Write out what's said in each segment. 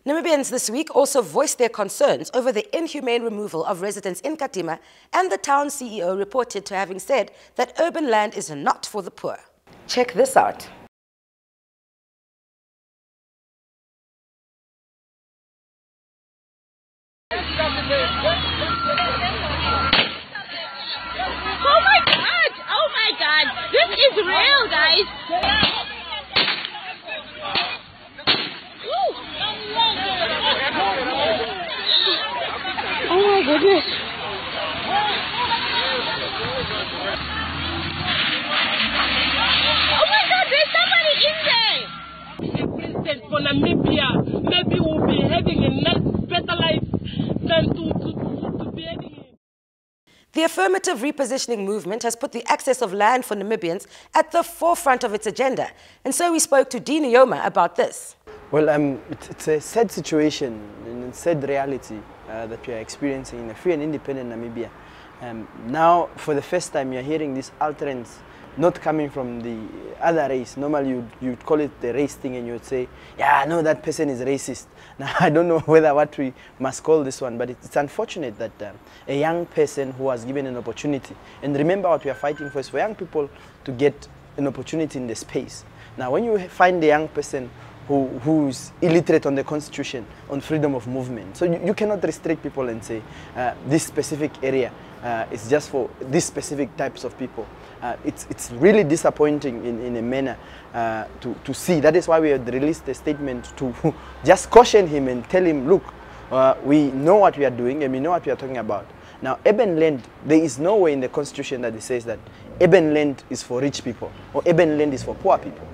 Namibians this week also voiced their concerns over the inhumane removal of residents in Katima, and the town CEO reported to having said that urban land is not for the poor. Check this out. Oh my God! Oh my God! This is real, guys! Oh my goodness! Oh my God! There's somebody in there! A president for Namibia, maybe we'll be having a better life than to be having him. The affirmative repositioning movement has put the access of land for Namibians at the forefront of its agenda. And so we spoke to Dean Yoma about this. Well, it's a sad situation and a sad reality that we are experiencing in a free and independent Namibia. Now, for the first time, you're hearing these utterance not coming from the other race. Normally, you'd call it the race thing and you'd say, yeah, no, that person is racist. Now, I don't know what we must call this one, but it's unfortunate that a young person who was given an opportunity, and remember what we are fighting for is for young people to get an opportunity in the space. Now, when you find a young person who's illiterate on the constitution, on freedom of movement, so you cannot restrict people and say this specific area is just for these specific types of people. It's really disappointing in a manner to see. That is why we had released a statement to just caution him and tell him, look, we know what we are doing and we know what we are talking about. Now, urban land, there is no way in the constitution that it says that urban land is for rich people or urban land is for poor people.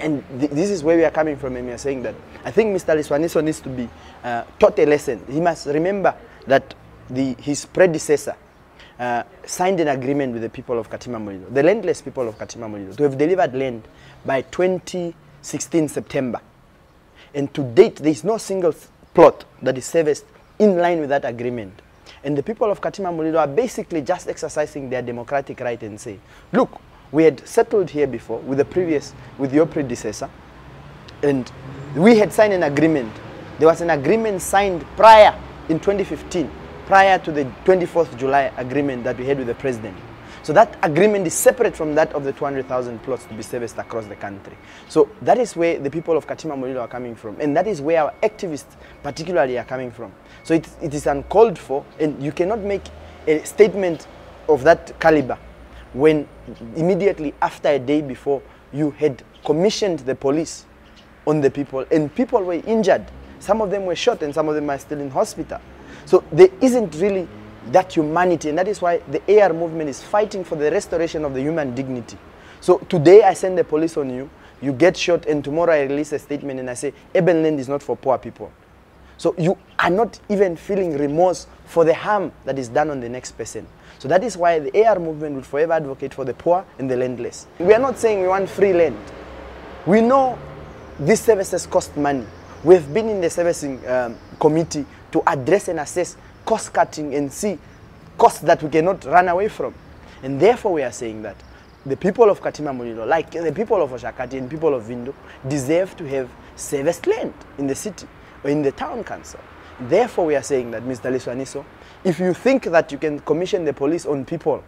And this is where we are coming from, and we are saying that I think Mr. Liswaniso needs to be taught a lesson. He must remember that his predecessor signed an agreement with the people of Katima Mulilo, the landless people of Katima Mulilo, to have delivered land by 2016 September. And to date, there is no single plot that is serviced in line with that agreement. And the people of Katima Mulilo are basically just exercising their democratic right and say, look, we had settled here before with your predecessor, and we had signed an agreement. There was an agreement signed prior in 2015, prior to the 24th July agreement that we had with the president. So that agreement is separate from that of the 200,000 plots to be serviced across the country. So that is where the people of Katima Mulilo are coming from, and that is where our activists particularly are coming from. So it is uncalled for, and you cannot make a statement of that caliber when immediately after a day before you had commissioned the police on the people, and people were injured. Some of them were shot and some of them are still in hospital. So there isn't really that humanity, and that is why the AR movement is fighting for the restoration of the human dignity. So today I send the police on you, you get shot, and tomorrow I release a statement and I say urban land is not for poor people. So you are not even feeling remorse for the harm that is done on the next person. So that is why the AR movement will forever advocate for the poor and the landless. We are not saying we want free land. We know these services cost money. We've been in the servicing committee to address and assess cost cutting and see costs that we cannot run away from. And therefore we are saying that the people of Katima Mulilo, like the people of Oshakati and people of Vindo, deserve to have serviced land in the city or in the town council. Therefore we are saying that, Mr. Liswaniso, if you think that you can commission the police on people,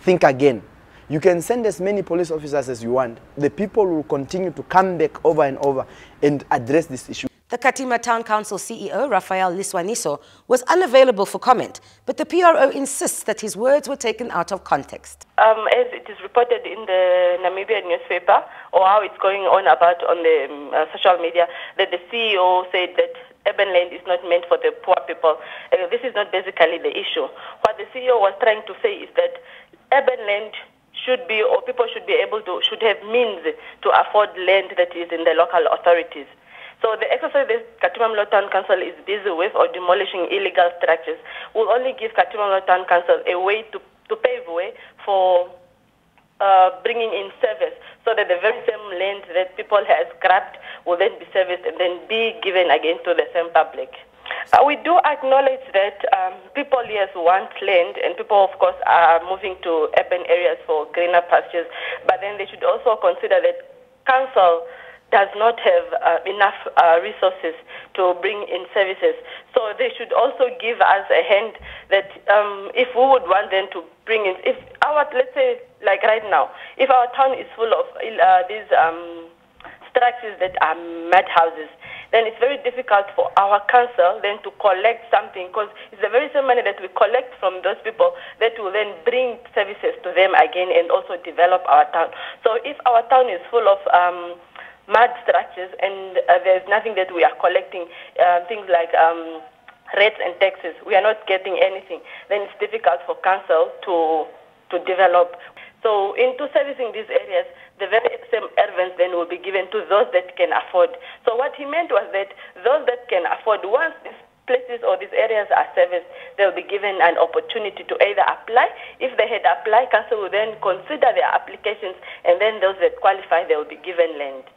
think again. You can send as many police officers as you want. The people will continue to come back over and over and address this issue. The Katima Town Council CEO, Raphael Liswaniso, was unavailable for comment, but the PRO insists that his words were taken out of context. As it is reported in the Namibian newspaper, or how it's going on about on the social media, that the CEO said that urban land is not meant for the poor people. This is not basically the issue. What the CEO was trying to say is that urban land should be, or people should be able to, should have means to afford land that is in the local authorities. So the exercise that Katima Mulilo Town Council is busy with, or demolishing illegal structures, will only give Katima Mulilo Town Council a way to pave way for bringing in service, so that the very same land that people have scrapped will then be serviced and then be given again to the same public. We do acknowledge that people, yes, want land, and people, of course, are moving to urban areas for greener pastures, but then they should also consider that council does not have enough resources to bring in services. So they should also give us a hand that if we would want them to bring in, if our, let's say, like right now, if our town is full of these structures that are madhouses, then it's very difficult for our council then to collect something, because it's the very same money that we collect from those people that will then bring services to them again and also develop our town. So if our town is full of mud structures and there's nothing that we are collecting, things like rates and taxes, we are not getting anything, then it's difficult for council to develop. So into servicing these areas, the very same advance then will be given to those that can afford. So what he meant was that those that can afford, once these places or these areas are serviced, they'll be given an opportunity to either apply. If they had applied, council will then consider their applications, and then those that qualify, they will be given land.